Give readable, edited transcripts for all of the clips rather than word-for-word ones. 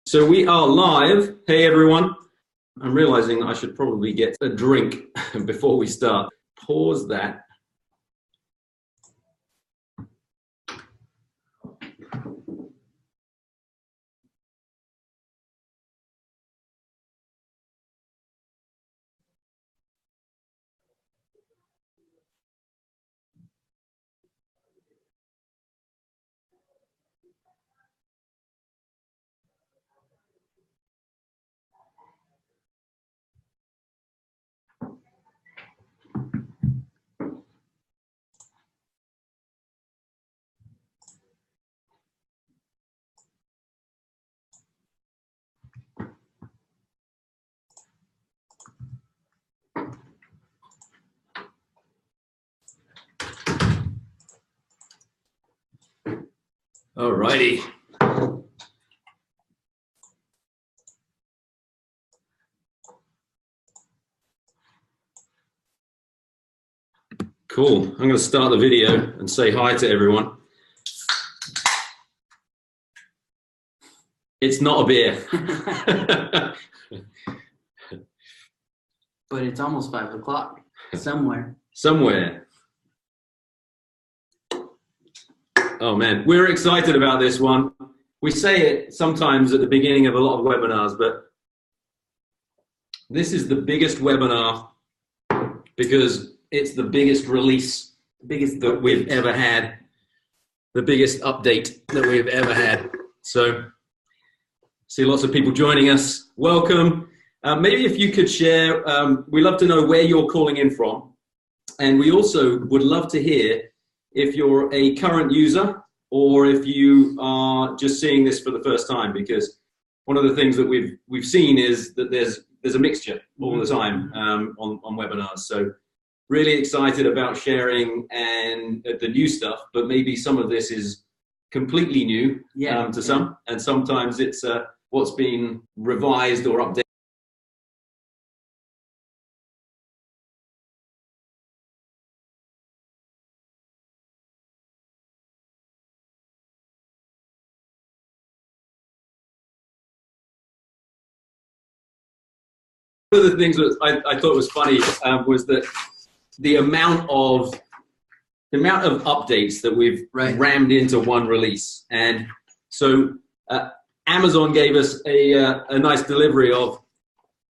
So we are live. Hey everyone. I'm realizing I should probably get a drink before we start. Pause that. All righty. Cool. I'm going to start the video and say hi to everyone. It's not a beer. But it's almost 5 o'clock somewhere. Somewhere. Oh man, we're excited about this one. We say it sometimes at the beginning of a lot of webinars, but this is the biggest webinar because it's the biggest release that we've ever had, the biggest update that we've ever had. So, see lots of people joining us. Welcome. Maybe if you could share, we love to know where you're calling in from. And we also would love to hear if you're a current user or if you are just seeing this for the first time, because one of the things that we've seen is that there's a mixture all the time on webinars. So really excited about sharing and the new stuff, but maybe some of this is completely new to some, and sometimes it's what's been revised or updated. One of the things that I thought was funny was that the amount of updates that we've rammed into one release. And so Amazon gave us a nice delivery of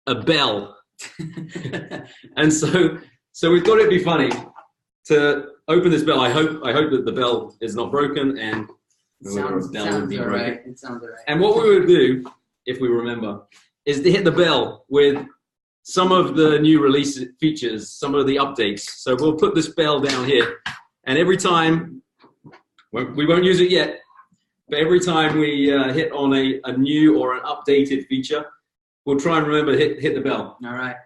a bell. And so we thought it'd be funny to open this bell. I hope that the bell is not broken and It sounds all right. And what we would do, if we remember, is to hit the bell with some of the new release features, some of the updates. So we'll put this bell down here, and every time, we won't use it yet, but every time we hit on a new or an updated feature, we'll try and remember to hit the bell. All right.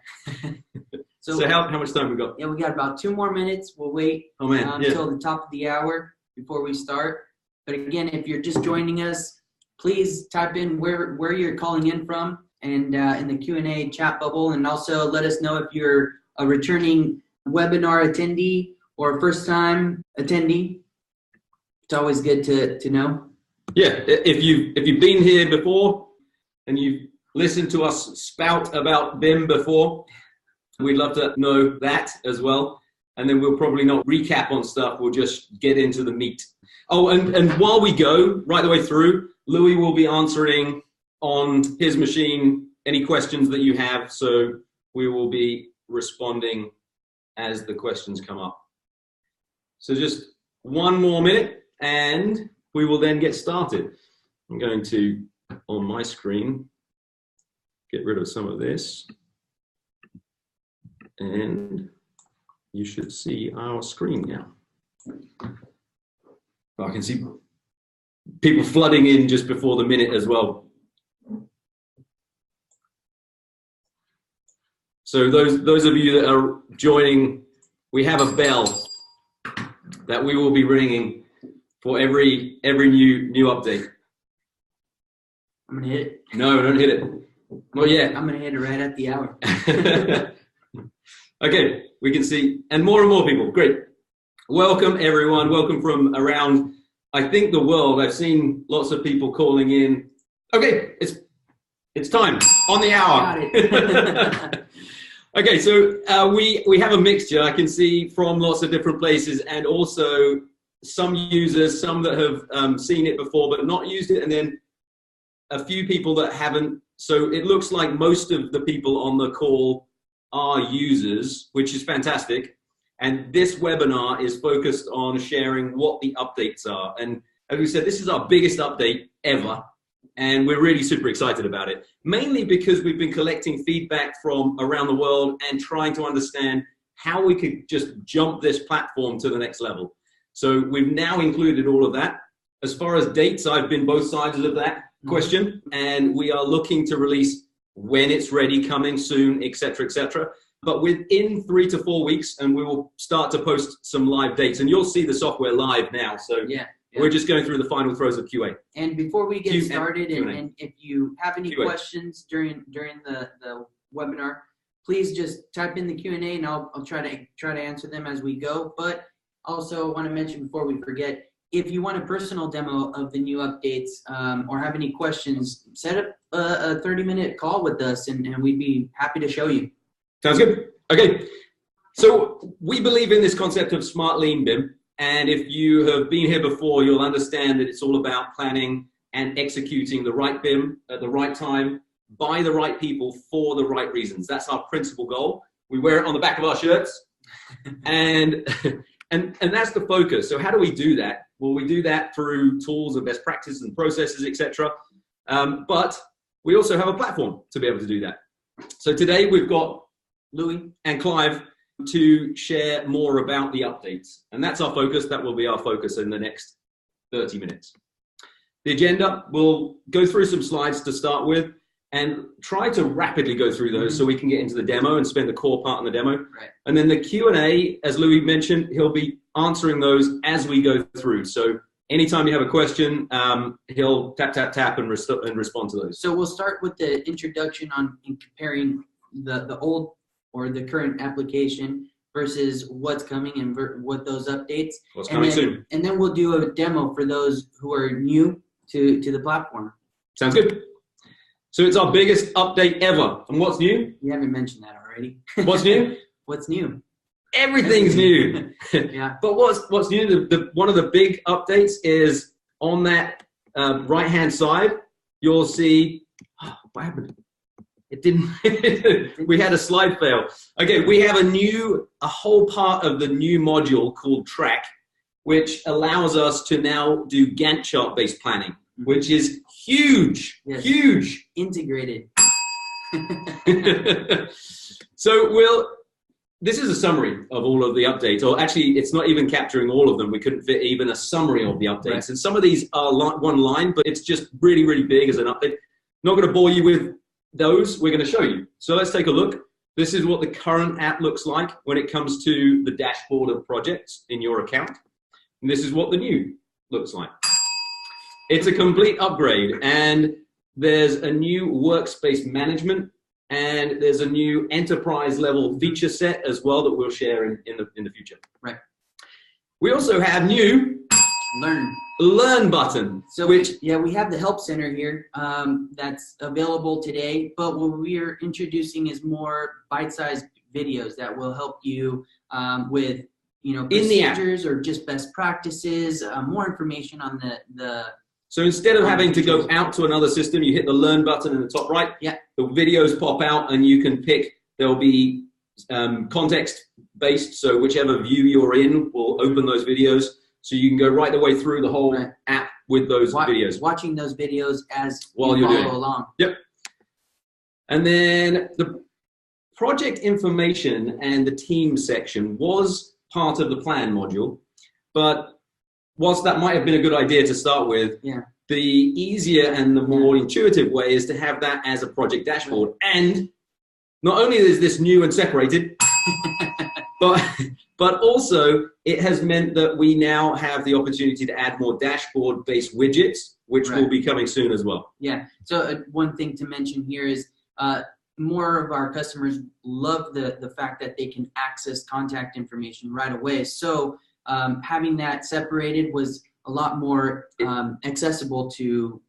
So how much time we got? Yeah, we got about 2 more minutes. We'll wait until the top of the hour before we start. But again, if you're just joining us, please type in where you're calling in from, and in the Q&A chat bubble, and also let us know if you're a returning webinar attendee or a first-time attendee. It's always good to know. Yeah, if you've been here before and you've listened to us spout about BIM before, we'd love to know that as well. And then we'll probably not recap on stuff, we'll just get into the meat. Oh, and while we go right the way through, Louis will be answering on his machine any questions that you have, so we will be responding as the questions come up. So just 1 more minute and we will then get started. I'm going to, on my screen, get rid of some of this, and you should see our screen now. I can see people flooding in just before the minute as well. So those of you that are joining, we have a bell that we will be ringing for every new update. I'm gonna hit it. No, don't hit it. Not yet. I'm gonna hit it right at the hour. Okay, we can see, and more people. Great. Welcome everyone. Welcome from around, I think, the world. I've seen lots of people calling in. Okay, It's time, on the hour. Got it. Okay, so we have a mixture, I can see, from lots of different places, and also some users, some that have seen it before but not used it, and then a few people that haven't. So it looks like most of the people on the call are users, which is fantastic. And this webinar is focused on sharing what the updates are. And as we said, this is our biggest update ever. And we're really super excited about it, mainly because we've been collecting feedback from around the world and trying to understand how we could just jump this platform to the next level. So we've now included all of that. As far as dates, I've been both sides of that question, and we are looking to release when it's ready, coming soon, etc., etc. But within 3 to 4 weeks, and we will start to post some live dates, and you'll see the software live now. So yeah. We're just going through the final throes of QA. And before we get started, and if you have any questions during the webinar, please just type in the Q&A, and I'll try to answer them as we go. But also want to mention before we forget, if you want a personal demo of the new updates or have any questions, set up a 30-minute call with us, and we'd be happy to show you. Sounds good. Okay. So we believe in this concept of smart lean BIM. And if you have been here before, you'll understand that it's all about planning and executing the right BIM at the right time, by the right people, for the right reasons. That's our principal goal. We wear it on the back of our shirts. and that's the focus. So how do we do that? Well, we do that through tools and best practices and processes, etc. But we also have a platform to be able to do that. So today we've got Louis and Clive to share more about the updates. And that's our focus. That will be our focus in the next 30 minutes. The agenda, we'll go through some slides to start with and try to rapidly go through those so we can get into the demo and spend the core part on the demo. Right. And then the Q&A, as Louis mentioned, he'll be answering those as we go through. So anytime you have a question, he'll tap and respond to those. So we'll start with the introduction on comparing the old or the current application versus what's coming and what those updates. What's coming soon. And then we'll do a demo for those who are new to the platform. Sounds good. So it's our biggest update ever. And what's new? You haven't mentioned that already. What's new? What's new? Everything's new. Yeah. But what's new? One of the big updates is on that right-hand side. You'll see. Oh, what happened? It didn't. We had a slide fail. Okay, we have a whole part of the new module called Track, which allows us to now do Gantt chart-based planning, which is huge. Yes. Huge. Integrated. So this is a summary of all of the updates, or actually it's not even capturing all of them. We couldn't fit even a summary of the updates. Right. And some of these are one line, but it's just really, really big as an update. Not going to bore you with those. We're going to show you. So let's take a look. This is what the current app looks like when it comes to the dashboard of projects in your account. And this is what the new looks like. It's a complete upgrade, and there's a new workspace management, and there's a new enterprise level feature set as well that we'll share in the future. Right. We also have new Learn button. So we have the help center here that's available today, but what we're introducing is more bite-sized videos that will help you with procedures or just best practices, more information on the So instead of having to go out to another system, you hit the Learn button in the top right. Yeah. The videos pop out, and you can pick. There'll be context-based, so whichever view you're in will open those videos. So you can go right the way through the whole app with those videos. Watching those videos while you follow along. Yep. And then the project information and the team section was part of the plan module, but whilst that might have been a good idea to start with, the easier and the more intuitive way is to have that as a project dashboard. And not only is this new and separated, but also it has meant that we now have the opportunity to add more dashboard-based widgets, which will be coming soon as well. Yeah. So one thing to mention here is more of our customers love the fact that they can access contact information right away. So having that separated was a lot more accessible to.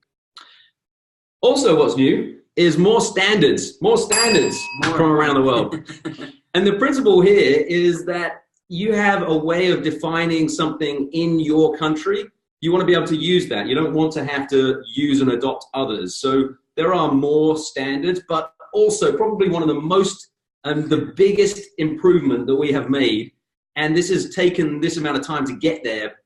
Also, what's new is more standards from around the world. And the principle here is that you have a way of defining something in your country. You want to be able to use that. You don't want to have to use and adopt others. So there are more standards, but also probably one of the most and the biggest improvement that we have made, and this has taken this amount of time to get there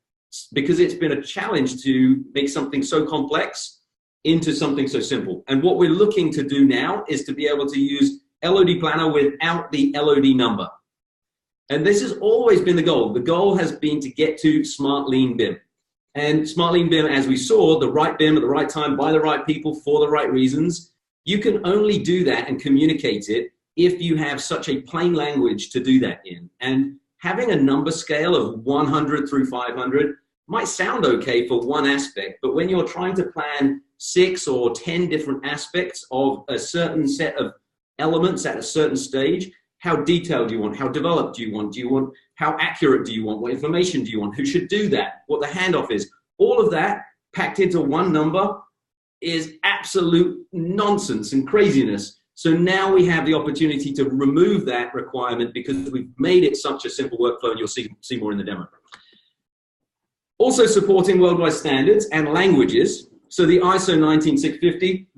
because it's been a challenge to make something so complex into something so simple. And what we're looking to do now is to be able to use LOD Planner without the LOD number. And this has always been the goal. The goal has been to get to Smart Lean BIM. And Smart Lean BIM, as we saw, the right BIM at the right time, by the right people, for the right reasons. You can only do that and communicate it if you have such a plain language to do that in. And having a number scale of 100 through 500 might sound okay for one aspect, but when you're trying to plan 6 or 10 different aspects of a certain set of elements at a certain stage, how detailed do you want? How developed do you want? How accurate do you want? What information do you want? Who should do that? What the handoff is? All of that packed into one number is absolute nonsense and craziness. So now we have the opportunity to remove that requirement because we've made it such a simple workflow, and you'll see more in the demo. Also supporting worldwide standards and languages. So the ISO 19650,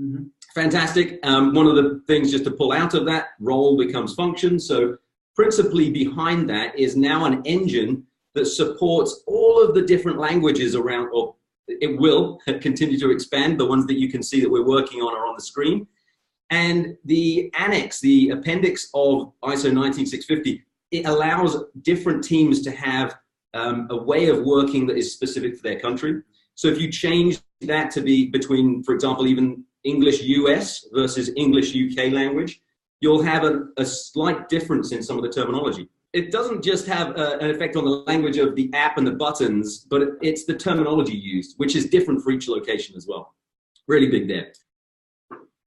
fantastic. One of the things just to pull out of that, role becomes function. So principally behind that is now an engine that supports all of the different languages around, or it will continue to expand. The ones that you can see that we're working on are on the screen. And the annex, the appendix of ISO 19650, it allows different teams to have a way of working that is specific to their country. So if you change that to be between, for example, even English US versus English UK language, you'll have a slight difference in some of the terminology. It doesn't just have an effect on the language of the app and the buttons, but it's the terminology used, which is different for each location as well. Really big there.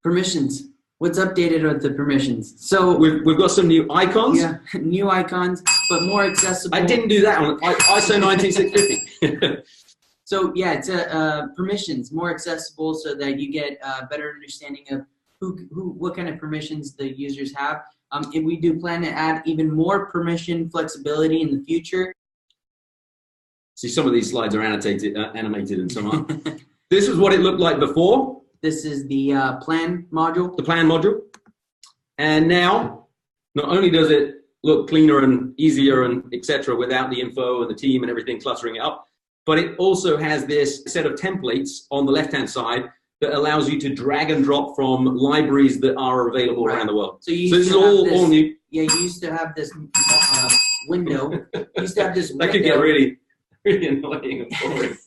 Permissions. What's updated with the permissions? So we've got some new icons. Yeah, new icons, but more accessible. I didn't do that on ISO 19650. So yeah, it's permissions, more accessible so that you get a better understanding of what kind of permissions the users have. And we do plan to add even more permission flexibility in the future. See, some of these slides are animated and some aren't. This is what it looked like before. This is the plan module. The plan module. And now, not only does it look cleaner and easier and etc. without the info and the team and everything cluttering it up, but it also has this set of templates on the left-hand side that allows you to drag and drop from libraries that are available around the world. So this is all new. Yeah, you used to have this window. You used to have this window. That could get really, really annoying and boring.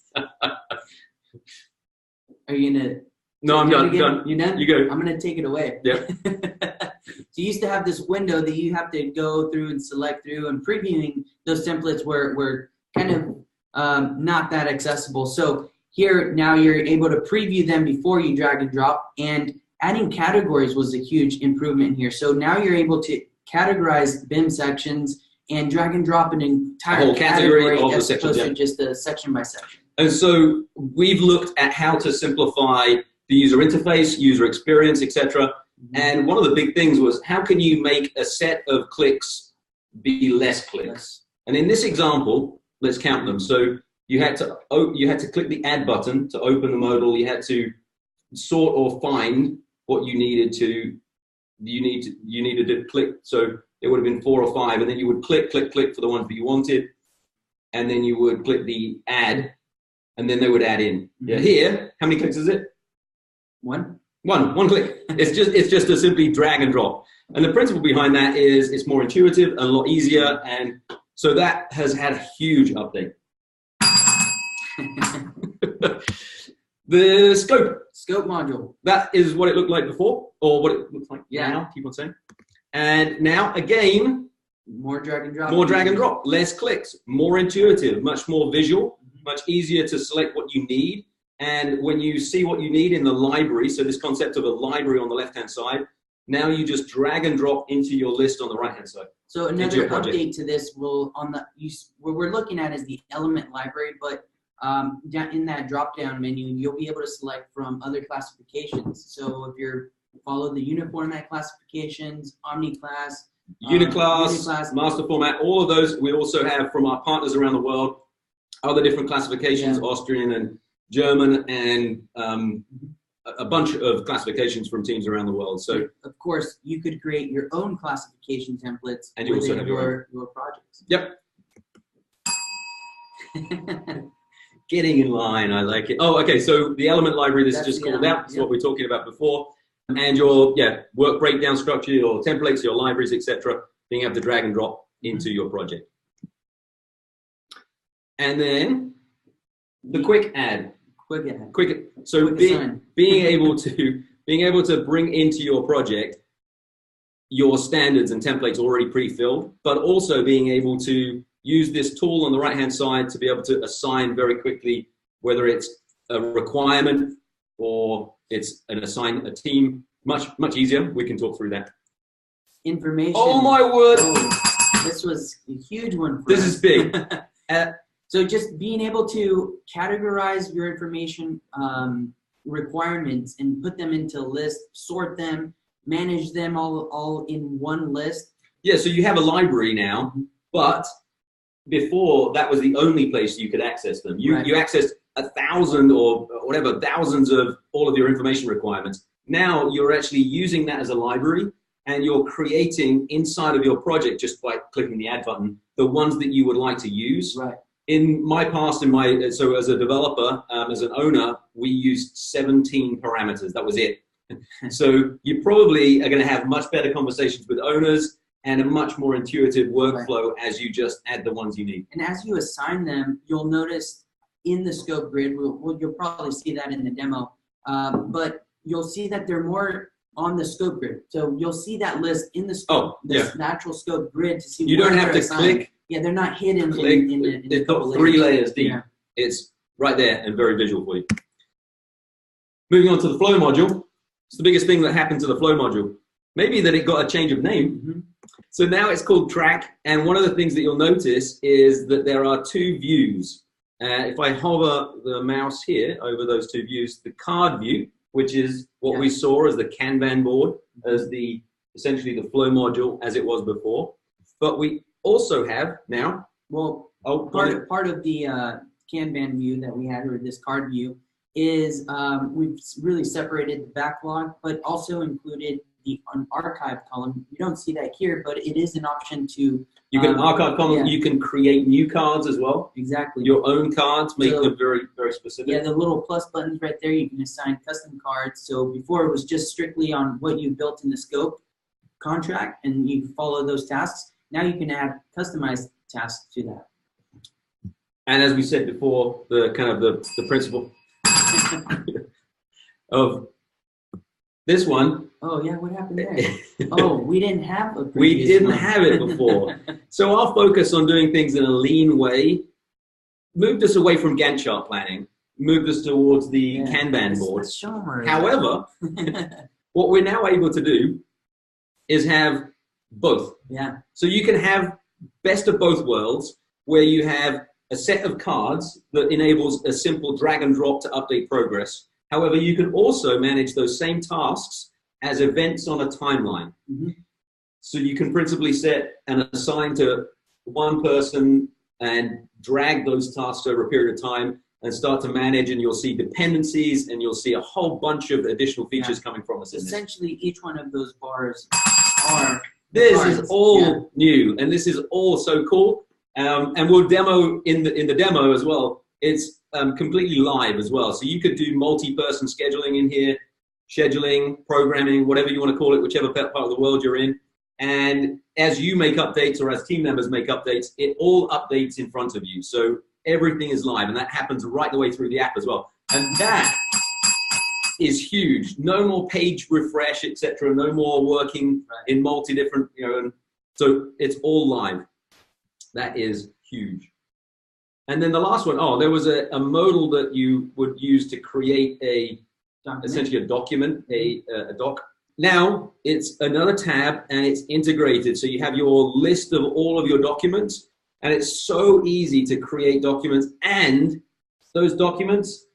Are you going to... No, I'm done. You done? You go. I'm going to take it away. Yeah. So you used to have this window that you have to go through and select through, and previewing those templates were kind of not that accessible. So here, now you're able to preview them before you drag and drop, and adding categories was a huge improvement here. So now you're able to categorize BIM sections and drag and drop an entire whole category of the as sections, opposed to just a section by section. And so we've looked at how to simplify the user interface, user experience, etc. And one of the big things was, how can you make a set of clicks be less clicks? And in this example, let's count them. So you had to click the add button to open the modal. You had to sort or find what you needed to. You needed to click. So it would have been 4 or 5, and then you would click for the ones that you wanted, and then you would click the add, and then they would add in. Yeah. Here, how many clicks is it? One click. It's just a simply drag and drop. And the principle behind that is it's more intuitive and a lot easier, and so that has had a huge update. The scope module. That is what it looked like before, or what it looks like now, keep on saying. And now again, more drag and drop. More drag and drop, less clicks, more intuitive, much more visual, much easier to select what you need. And when you see what you need in the library, so this concept of a library on the left-hand side, now you just drag and drop into your list on the right-hand side. So another update to this will, what we're looking at is the element library, but down in that drop-down menu, you'll be able to select from other classifications. So if you're follow the uniformat classifications, omni-class, Uniclass, master format, all of those. We also have from our partners around the world, other different classifications, Austrian and German, and a bunch of classifications from teams around the world. So, of course, you could create your own classification templates and you also have your projects. Yep. Getting in line, I like it. Oh, okay, so the element library, this is just called out. It's what we were talking about before. And your work breakdown structure, your templates, your libraries, etc., being able to drag and drop into your project. And then the quick add. So being able to bring into your project your standards and templates already pre-filled, but also being able to use this tool on the right-hand side to be able to assign very quickly, whether it's a requirement or it's a team, much easier. We can talk through that. Information. Oh my word! Oh, this was a huge one. This is big. So just being able to categorize your information requirements and put them into a list, sort them, manage them all in one list. Yeah, so you have a library now, but before that was the only place you could access them. You accessed 1,000 or whatever, thousands of all of your information requirements. Now you're actually using that as a library, and you're creating inside of your project just by clicking the add button, the ones that you would like to use. Right. In my past, so as a developer, as an owner, we used 17 parameters. That was it. So you probably are going to have much better conversations with owners and a much more intuitive workflow as you just add the ones you need. And as you assign them, you'll notice in the scope grid, you'll probably see that in the demo, but you'll see that they're more on the scope grid. So you'll see that list in the scope, natural scope grid to see. You don't have to click. Yeah, they're not hidden. It's got 3 layers deep. Yeah. It's right there and very visual for you. Moving on to the flow module. It's the biggest thing that happened to the flow module. Maybe that it got a change of name. Mm-hmm. So now it's called track. And one of the things that you'll notice is that there are 2 views. If I hover the mouse here over those 2 views, the card view, which is what we saw as the Kanban board, as essentially the flow module as it was before. But we also have now, part of the Kanban view that we had, or this card view, is we've really separated the backlog, but also included the archive column. You don't see that here, but it is an option to. You can archive column. You can create new cards as well. Exactly. Your own cards, make them very, very specific. Yeah, the little plus buttons right there. You can assign custom cards. So before it was just strictly on what you built in the scope contract, and you follow those tasks. Now you can add customized tasks to that. And as we said before, the principle of this one. Oh yeah, what happened there? Oh, we didn't have a We didn't have it before. So our focus on doing things in a lean way moved us away from Gantt chart planning, moved us towards the Kanban board. However, what we're now able to do is have both. Yeah. So you can have best of both worlds, where you have a set of cards that enables a simple drag and drop to update progress. However, you can also manage those same tasks as events on a timeline. Mm-hmm. So you can principally set and assign to one person and drag those tasks over a period of time and start to manage, and you'll see dependencies, and you'll see a whole bunch of additional features coming from us. Essentially, each one of those bars are This is all new, and this is all so cool. And we'll demo in the demo as well. It's completely live as well. So you could do multi-person scheduling in here, scheduling, programming, whatever you want to call it, whichever part of the world you're in. And as you make updates, or as team members make updates, it all updates in front of you. So everything is live, and that happens right the way through the app as well. And that is huge. No more page refresh, etc. No more working in multi-different, so it's all live. That is huge. And then the last one, there was a modal that you would use to create essentially a document, a doc. Now it's another tab, and it's integrated. So you have your list of all of your documents, and it's so easy to create documents, and those documents,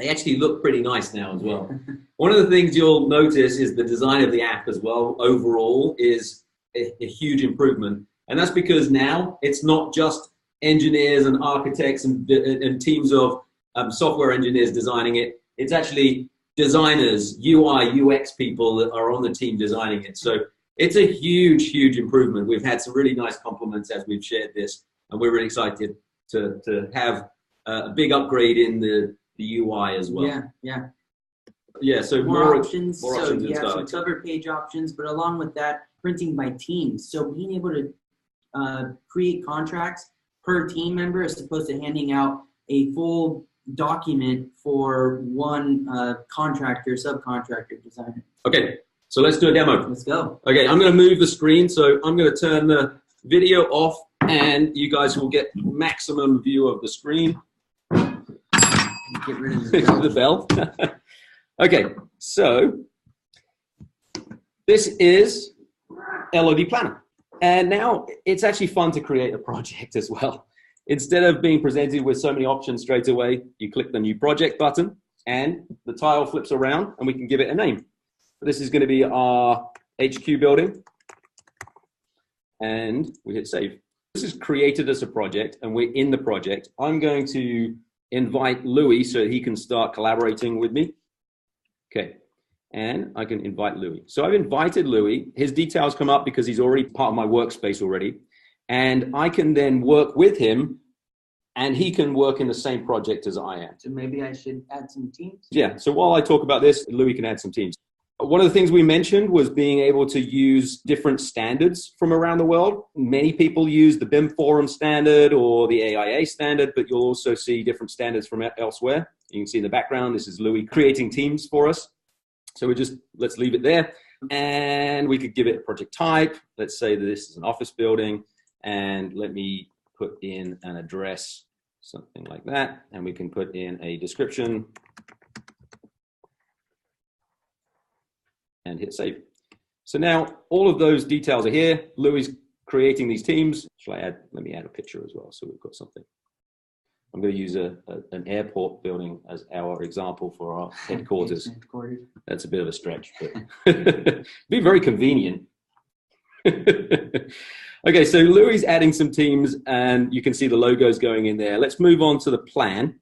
they actually look pretty nice now as well. One of the things you'll notice is the design of the app as well overall is a huge improvement. And that's because now it's not just engineers and architects and teams of software engineers designing it. It's actually designers, UI, UX people that are on the team designing it. So it's a huge, huge improvement. We've had some really nice compliments as we've shared this, and we're really excited to have a big upgrade in the UI as well. Yeah. So more options. More so options you have some cover page options, but along with that, printing by teams. So being able to create contracts per team member as opposed to handing out a full document for one contractor, subcontractor, designer. Okay, so let's do a demo. Let's go. Okay, I'm going to move the screen, so I'm going to turn the video off, and you guys will get maximum view of the screen. Get rid of the bell. Okay, so this is LOD Planner. And now it's actually fun to create a project as well. Instead of being presented with so many options straight away, you click the new project button and the tile flips around and we can give it a name. This is going to be our HQ building and we hit save. This is created as a project and we're in the project. I'm going to invite Louis so he can start collaborating with me. Okay, and I can invite Louis. So I've invited Louis. His details come up because he's already part of my workspace already. And I can then work with him and he can work in the same project as I am. So maybe I should add some teams? Yeah, so while I talk about this, Louis can add some teams. One of the things we mentioned was being able to use different standards from around the world. Many people use the BIM Forum standard or the AIA standard, but you'll also see different standards from elsewhere. You can see in the background, this is Louis creating teams for us. So let's leave it there. And we could give it a project type. Let's say that this is an office building. And let me put in an address, something like that. And we can put in a description and hit save. So now all of those details are here. Louis creating these teams. Let me add a picture as well. So we've got something. I'm going to use an airport building as our example for our headquarters. That's a bit of a stretch, but be very convenient. Okay, so Louis adding some teams and you can see the logos going in there. Let's move on to the plan.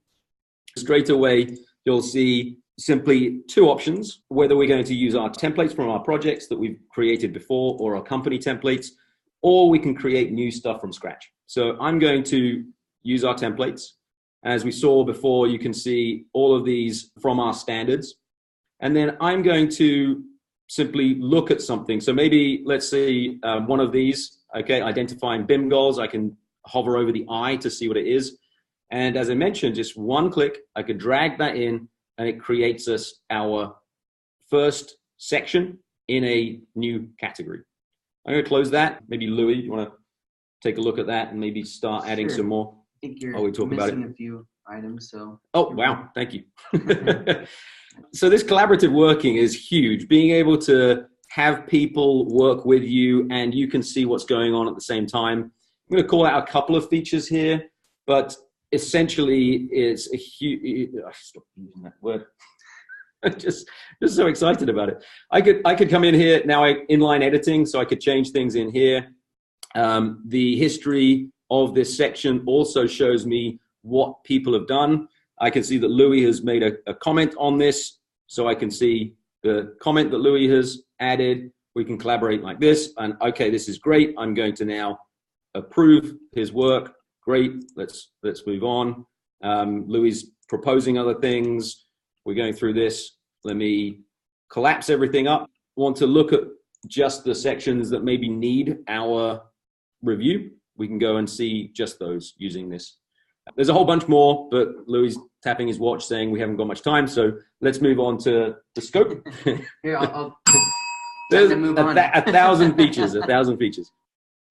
Straight away, you'll see simply two options, whether we're going to use our templates from our projects that we've created before or our company templates, or we can create new stuff from scratch. So I'm going to use our templates. As we saw before, you can see all of these from our standards. And then I'm going to simply look at something. So maybe let's see one of these, okay, identifying BIM goals. I can hover over the eye to see what it is. And as I mentioned, just one click, I could drag that in and it creates us our first section in a new category. I'm going to close that. Maybe Louis, you want to take a look at that and maybe start adding some more? I think you're missing a few items. So. Oh, wow. Thank you. So this collaborative working is huge. Being able to have people work with you and you can see what's going on at the same time. I'm going to call out a couple of features here, but essentially it's a huge, stop using that word. I'm just so excited about it. I could come in here now, inline editing, so I could change things in here. The history of this section also shows me what people have done. I can see that Louis has made a comment on this, so I can see the comment that Louis has added. We can collaborate like this, and okay, this is great. I'm going to now approve his work. Great, let's move on. Louis proposing other things. We're going through this. Let me collapse everything up. Want to look at just the sections that maybe need our review. We can go and see just those using this. There's a whole bunch more, but Louis tapping his watch saying we haven't got much time, so let's move on to the scope. Here, I'll There's move on. a thousand features, a thousand features.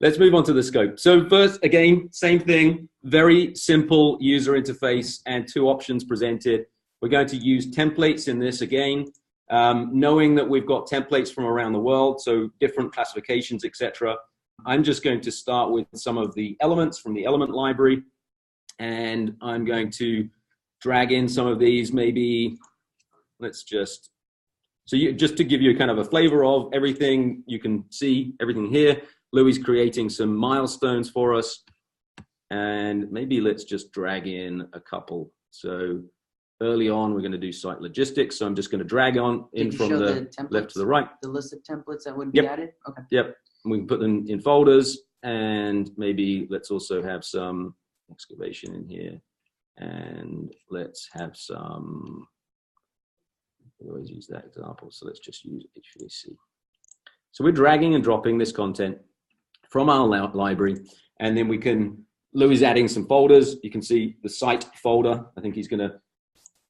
Let's move on to the scope. So first, again, same thing, very simple user interface and two options presented. We're going to use templates in this again, knowing that we've got templates from around the world, so different classifications, etc. I'm just going to start with some of the elements from the element library, and I'm going to drag in some of these, maybe let's just, just to give you kind of a flavor of everything, you can see everything here. Louis creating some milestones for us, and maybe let's just drag in a couple. So early on, we're going to do site logistics. So I'm just going to drag on in from the left to the right. The list of templates that would be added? Okay. Yep. We can put them in folders, and maybe let's also have some excavation in here. And let's have some, we always use that example. So let's just use HVAC. So we're dragging and dropping this content from our library, and then we can, Louis is adding some folders. You can see the site folder. I think he's going to,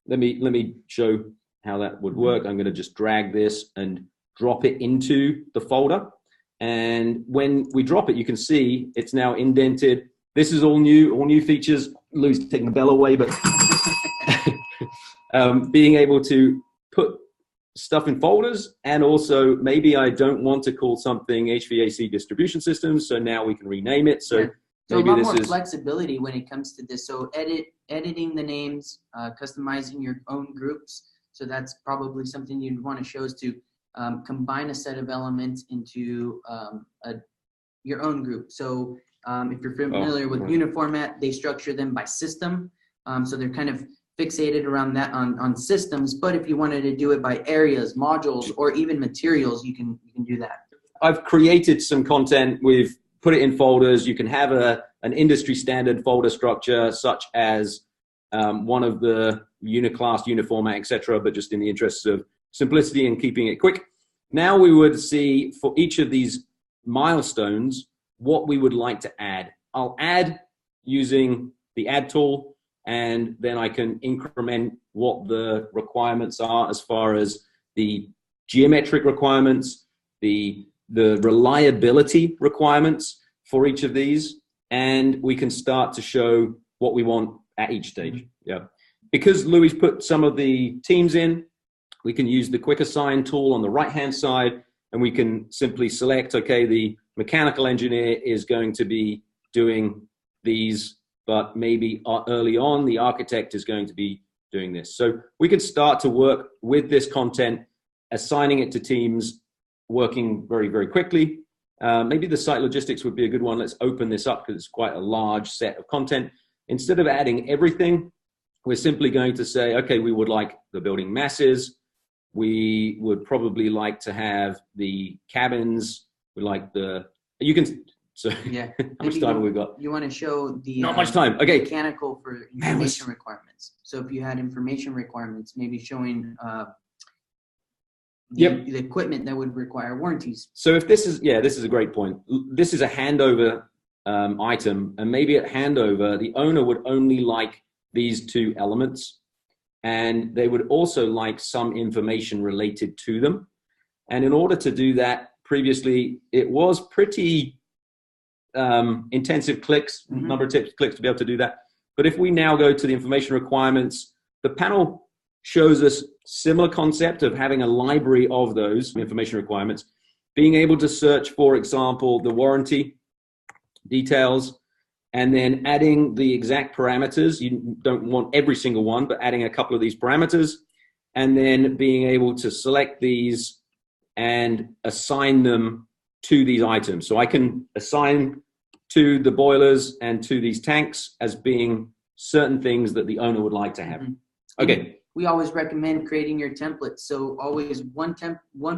let me show how that would work. I'm going to just drag this and drop it into the folder. And when we drop it, you can see it's now indented. This is all new features. Louis taking the bell away, but being able to put stuff in folders, and also maybe I don't want to call something HVAC distribution systems, so now we can rename it. So maybe a lot more flexibility when it comes to this. So editing the names, customizing your own groups. So that's probably something you'd want to show is to combine a set of elements into your own group. So if you're familiar with Uniformat, they structure them by system. So they're kind of fixated around that on systems. But if you wanted to do it by areas, modules, or even materials, you can do that. I've created some content. We've put it in folders. You can have an industry standard folder structure, such as one of the Uniclass, Uniformat, etc. But just in the interests of simplicity and keeping it quick. Now we would see for each of these milestones what we would like to add. I'll add using the add tool, and then I can increment what the requirements are as far as the geometric requirements, the reliability requirements for each of these, and we can start to show what we want at each stage. Yeah. Because Louis put some of the teams in, we can use the quick assign tool on the right-hand side, and we can simply select, okay, the mechanical engineer is going to be doing these, but maybe early on, the architect is going to be doing this. So we could start to work with this content, assigning it to teams, working very, very quickly. Maybe the site logistics would be a good one. Let's open this up because it's quite a large set of content. Instead of adding everything, we're simply going to say, okay, we would like the building masses. We would probably like to have the cabins. We like you can, so yeah. How much time have we got? You want to show the not much time. Okay. Mechanical for information requirements. So if you had information requirements, maybe showing the equipment that would require warranties. So if this is a great point. This is a handover item, and maybe at handover, the owner would only like these two elements, and they would also like some information related to them. And in order to do that, previously it was pretty intensive clicks, number of clicks to be able to do that. But if we now go to the information requirements, the panel shows us similar concept of having a library of those information requirements, being able to search, for example, the warranty details, and then adding the exact parameters. You don't want every single one, but adding a couple of these parameters, and then being able to select these and assign them to these items. So I can assign to the boilers and to these tanks as being certain things that the owner would like to have. Okay. We always recommend creating your template. So always one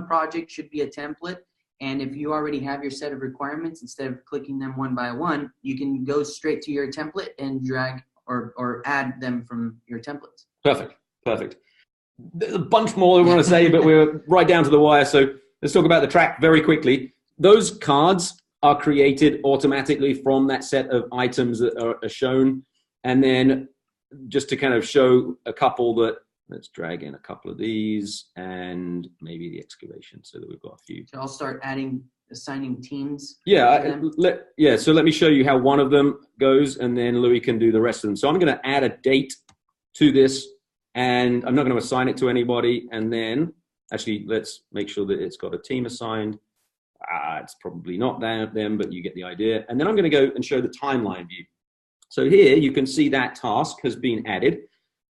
project should be a template. And if you already have your set of requirements, instead of clicking them one by one, you can go straight to your template and drag or add them from your templates. Perfect. There's a bunch more we want to say, but we're right down to the wire. So let's talk about the track very quickly. Those cards are created automatically from that set of items that are shown. And then just to kind of show a couple that, let's drag in a couple of these and maybe the excavation so that we've got a few. So I'll start assigning teams. So let me show you how one of them goes, and then Louis can do the rest of them. So I'm going to add a date to this, and I'm not going to assign it to anybody. And then actually, let's make sure that it's got a team assigned. It's probably not them, but you get the idea. And then I'm going to go and show the timeline view. So here you can see that task has been added.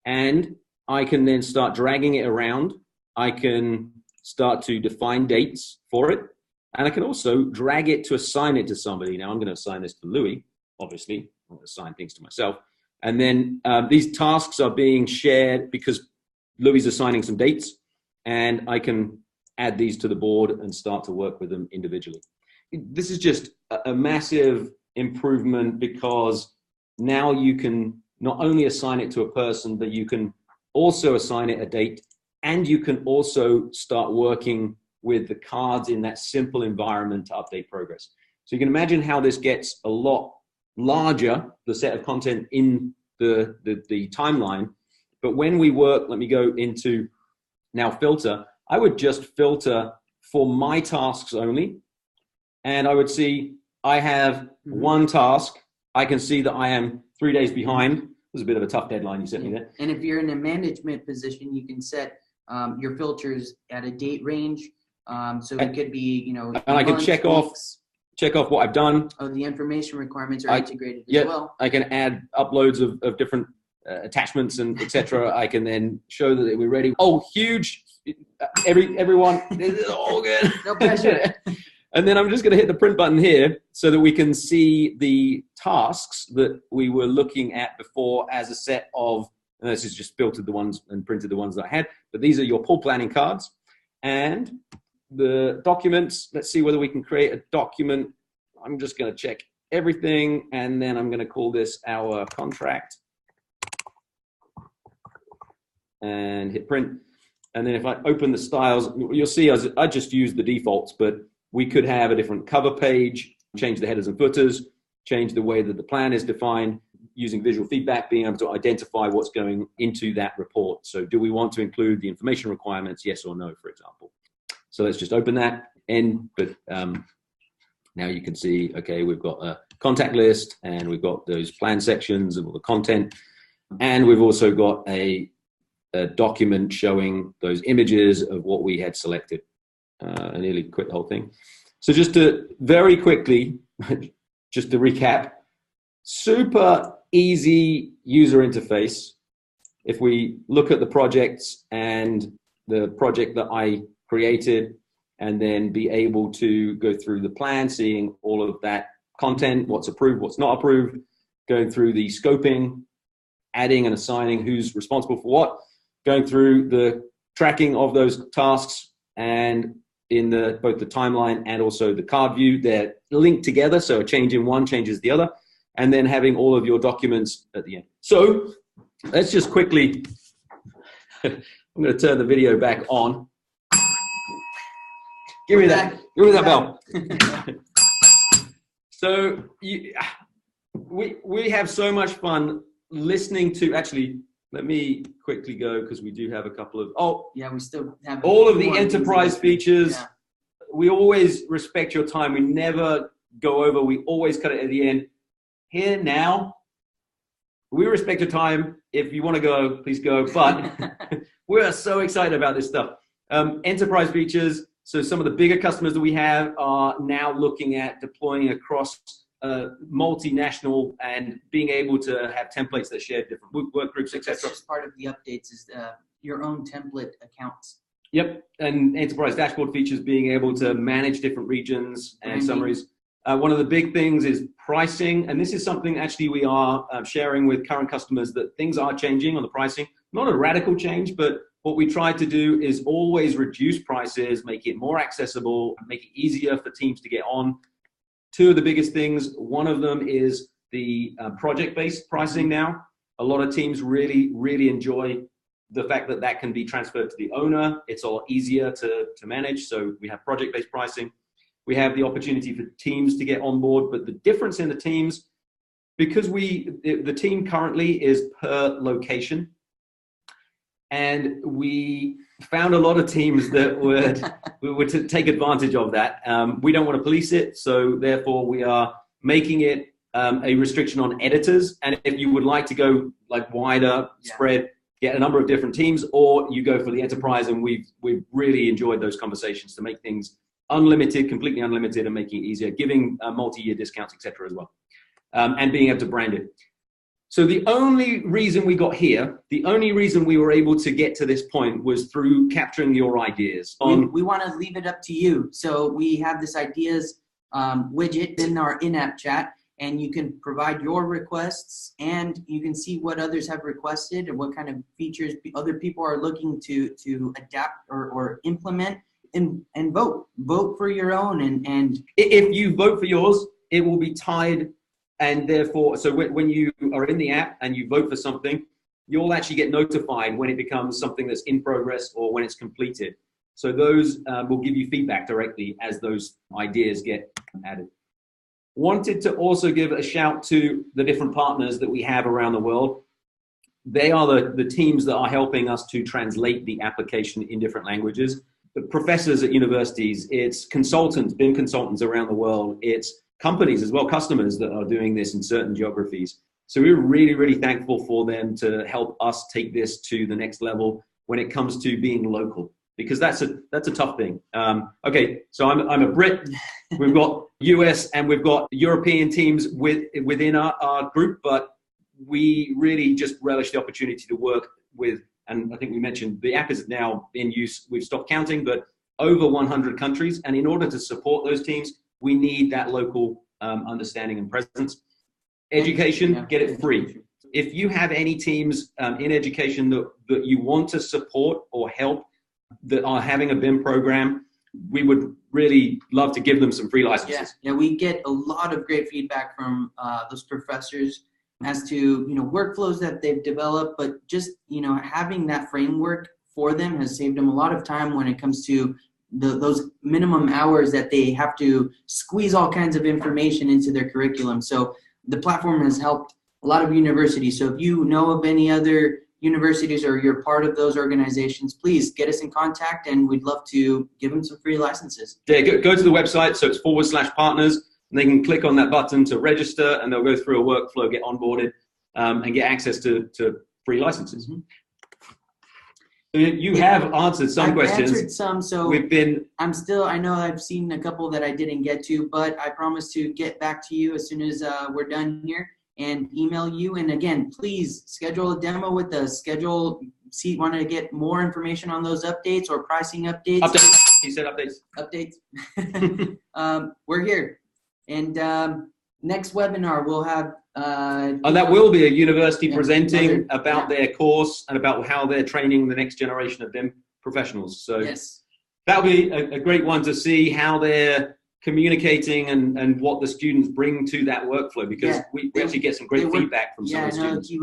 and I can then start dragging it around. I can start to define dates for it, and I can also drag it to assign it to somebody. Now I'm going to assign this to Louis, obviously. I'm going to assign things to myself. And then these tasks are being shared because Louis is assigning some dates, and I can add these to the board and start to work with them individually. This is just a massive improvement because now you can not only assign it to a person, but you can also assign it a date, and you can also start working with the cards in that simple environment to update progress. So you can imagine how this gets a lot larger, the set of content in the timeline. But when we work, let me go into now filter. I would just filter for my tasks only. And I would see I have one task. I can see that I am 3 days behind. It was a bit of a tough deadline you sent me there. And if you're in a management position, you can set your filters at a date range. So it could be, you know, and I can check off what I've done. Oh, the information requirements are integrated as well. I can add uploads of different attachments and etc. I can then show that we're ready. Oh, huge! Everyone, this is all good. No pressure. And then I'm just going to hit the print button here so that we can see the tasks that we were looking at before as a set of. And this is just filtered the ones and printed the ones that I had. But these are your pull planning cards and the documents. Let's see whether we can create a document. I'm just going to check everything, and then I'm going to call this our contract and hit print. And then if I open the styles, you'll see I just use the defaults, but we could have a different cover page, change the headers and footers, change the way that the plan is defined, using visual feedback, being able to identify what's going into that report. So do we want to include the information requirements, yes or no, for example? So let's just open that in, but now you can see, okay, we've got a contact list, and we've got those plan sections of all the content, and we've also got a document showing those images of what we had selected. I nearly quit the whole thing. So just to very quickly, just to recap, super easy user interface. If we look at the projects and the project that I created, and then be able to go through the plan, seeing all of that content, what's approved, what's not approved, going through the scoping, adding and assigning who's responsible for what, going through the tracking of those tasks, and in both the timeline and also the card view, they're linked together, so a change in one changes the other, and then having all of your documents at the end. So let's just quickly, I'm going to turn the video back on. Give me that bell. So we have so much fun listening to, actually, let me quickly go because we do have a couple of, we still have all of the enterprise features. Yeah. We always respect your time. We never go over. We always cut it at the end. Here now, we respect your time. If you want to go, please go. But we are so excited about this stuff. Enterprise features. So some of the bigger customers that we have are now looking at deploying across multinational and being able to have templates that share different work groups, etc. Part of the updates is your own template accounts. Yep, and enterprise dashboard features, being able to manage different regions and summaries. One of the big things is pricing, and this is something actually we are sharing with current customers, that things are changing on the pricing. Not a radical change, but what we try to do is always reduce prices, make it more accessible, make it easier for teams to get on. Two of the biggest things, one of them is the project-based pricing now. A lot of teams really, really enjoy the fact that that can be transferred to the owner. It's a lot easier to manage, so we have project-based pricing. We have the opportunity for teams to get on board, but the difference in the teams, because the team currently is per location, and we found a lot of teams that would take advantage of that. We don't want to police it, so therefore we are making it a restriction on editors. And if you would like to go like wider spread, get a number of different teams, or you go for the enterprise, and we've really enjoyed those conversations to make things unlimited, completely unlimited, and making it easier, giving multi-year discounts, etc. as well, and being able to brand it. So the only reason we got here, the only reason we were able to get to this point was through capturing your ideas. We want to leave it up to you. So we have this ideas widget in our in-app chat, and you can provide your requests, and you can see what others have requested and what kind of features other people are looking to adapt or implement, and vote for your own. And if you vote for yours, it will be tied. And therefore, so when you are in the app and you vote for something, you'll actually get notified when it becomes something that's in progress or when it's completed. So those will give you feedback directly as those ideas get added. Wanted to also give a shout to the different partners that we have around the world. They are the teams that are helping us to translate the application in different languages. The professors at universities, it's consultants, BIM consultants around the world, it's companies as well, customers that are doing this in certain geographies. So we're really, really thankful for them to help us take this to the next level when it comes to being local, because that's a tough thing. Okay, so I'm a Brit. We've got US and we've got European teams within our group, but we really just relish the opportunity to work with, and I think we mentioned the app is now in use, we've stopped counting, but over 100 countries. And in order to support those teams, we need that local understanding and presence. Education, get it free. If you have any teams in education that you want to support or help that are having a BIM program, we would really love to give them some free licenses. Yeah, we get a lot of great feedback from those professors as to workflows that they've developed, but just having that framework for them has saved them a lot of time when it comes to those minimum hours that they have to squeeze all kinds of information into their curriculum. So the platform has helped a lot of universities. So if you know of any other universities or you're part of those organizations, please get us in contact and we'd love to give them some free licenses. Yeah, go to the website, so it's /partners, and they can click on that button to register and they'll go through a workflow, get onboarded, and get access to free licenses. Mm-hmm. You have answered some questions. I've answered some, so I know I've seen a couple that I didn't get to, but I promise to get back to you as soon as we're done here and email you. And again, please schedule a demo with us. Want to get more information on those updates or pricing updates. Updates. He said updates. Updates. We're here. And next webinar, we'll have that will be a university presenting about their course and about how they're training the next generation of BIM professionals. So yes, that'll be a great one to see how they're communicating and what the students bring to that workflow, because we actually get some great feedback from some of the students. He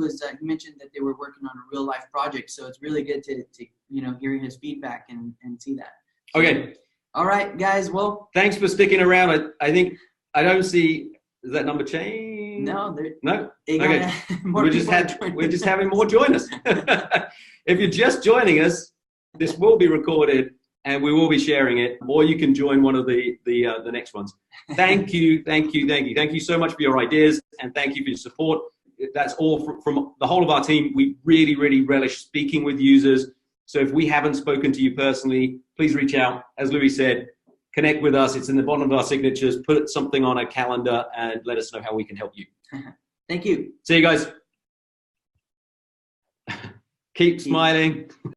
mentioned that they were working on a real life project, so it's really good to hear his feedback and see that. So, okay. All right, guys. Well, thanks for sticking around. I think I don't see. Does that number change? No. No? Okay. We're just having more join us. If you're just joining us, this will be recorded and we will be sharing it, or you can join one of the next ones. Thank you so much for your ideas, and thank you for your support. That's all from the whole of our team. We really, really relish speaking with users. So if we haven't spoken to you personally, please reach out. As Louis said, connect with us. It's in the bottom of our signatures. Put something on a calendar and let us know how we can help you. Thank you. See you guys. Keep smiling.